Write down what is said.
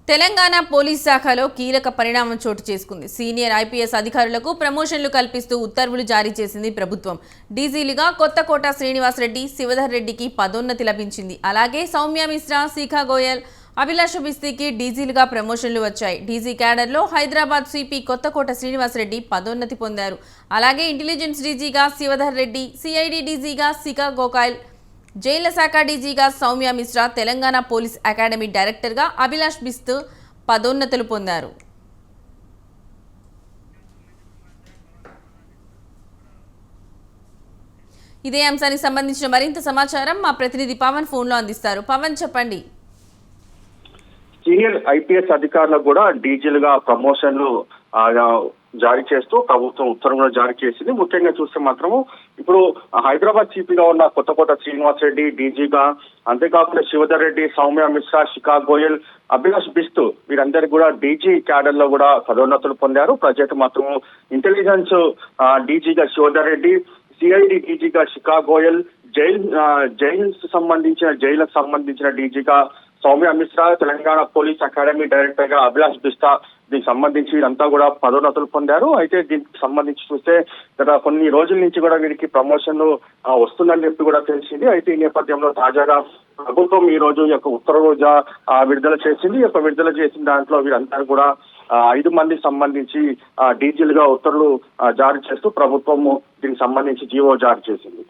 Telangana police శాఖలో కీలక పరిణామం చోటు చేసుకుంది. సీనియర్ ఐపీఎస్ అధికారులకు ప్రమోషన్లు కల్పిస్తూ ఉత్తర్వులు జారీ చేసింది ప్రభుత్వం. డీజీలుగా కొత్తకోట శ్రీనివాస్ రెడ్డి, శివధర్ రెడ్డికి పదోన్నతి లభించింది. అలాగే సౌమ్య మిశ్రా, శిఖా గోయల్, అభిలాష్ బిస్తీకి డీజీలుగా ప్రమోషన్లు వచ్చాయి. డీజీ క్యాడర్లో హైదరాబాద్ సిపి కొత్తకోట శ్రీనివాస్ రెడ్డి పదోన్నతి పొందారు. అలాగే ఇంటెలిజెన్స్ డీజీగా శివధర్ రెడ్డి, సిఐడి డీజీగా శిఖా గోయల్, జైళ్ల శాఖ డీజీగా సౌమ్య మిశ్రా, తెలంగాణ పోలీస్ అకాడమీ డైరెక్టర్గా అభిలాష్ బిస్తూ పదోన్నతులు పొందారు. ఇదే అంశానికి సంబంధించిన మరింత సమాచారం మా ప్రతినిధి పవన్ ఫోన్లో అందిస్తారు. పవన్, చెప్పండి. సీనియర్ ఐపీఎస్ అధికారులకు కూడా డీజీలుగా ప్రమోషన్లు జారీ చేస్తూ ప్రభుత్వం ఉత్తర్వులు జారీ చేసింది. ముఖ్యంగా చూస్తే మాత్రము ఇప్పుడు హైదరాబాద్ సిపిగా ఉన్న కొత్తకోట శ్రీనివాస్ రెడ్డి డీజీగా, అంతేకాకుండా శివధర్ రెడ్డి, సౌమ్య మిశ్రా, శిఖా గోయల్, అభిలాష్ బిస్తూ వీరందరికీ కూడా డీజీ క్యాడర్ లో కూడా పదోన్నతులు పొందారు. ప్రజెంట్ మాత్రం ఇంటెలిజెన్స్ డీజీగా శివధర్ రెడ్డి, సిఐడి డీజీగా శిఖా గోయల్, జైలుకు సంబంధించిన డీజీగా Soumya Mishra, Telangana police academy director గా అభిలాష్ బిస్తా, దీనికి సంబంధించి వీరంతా కూడా పదోన్నతులు పొందారు. అయితే దీనికి సంబంధించి చూస్తే గత కొన్ని రోజుల నుంచి కూడా వీరికి ప్రమోషన్లు వస్తుందని చెప్పి కూడా తెలిసింది. అయితే ఈ నేపథ్యంలో తాజాగా ప్రభుత్వం ఈ రోజు యొక్క ఉత్తర్వులు విడుదల చేసింది. విడుదల చేసిన దాంట్లో వీరంతా కూడా 5 మందికి సంబంధించి డీజీలుగా ఉత్తర్వులు జారీ చేస్తూ ప్రభుత్వం దీనికి సంబంధించి జీవో జారీ చేసింది.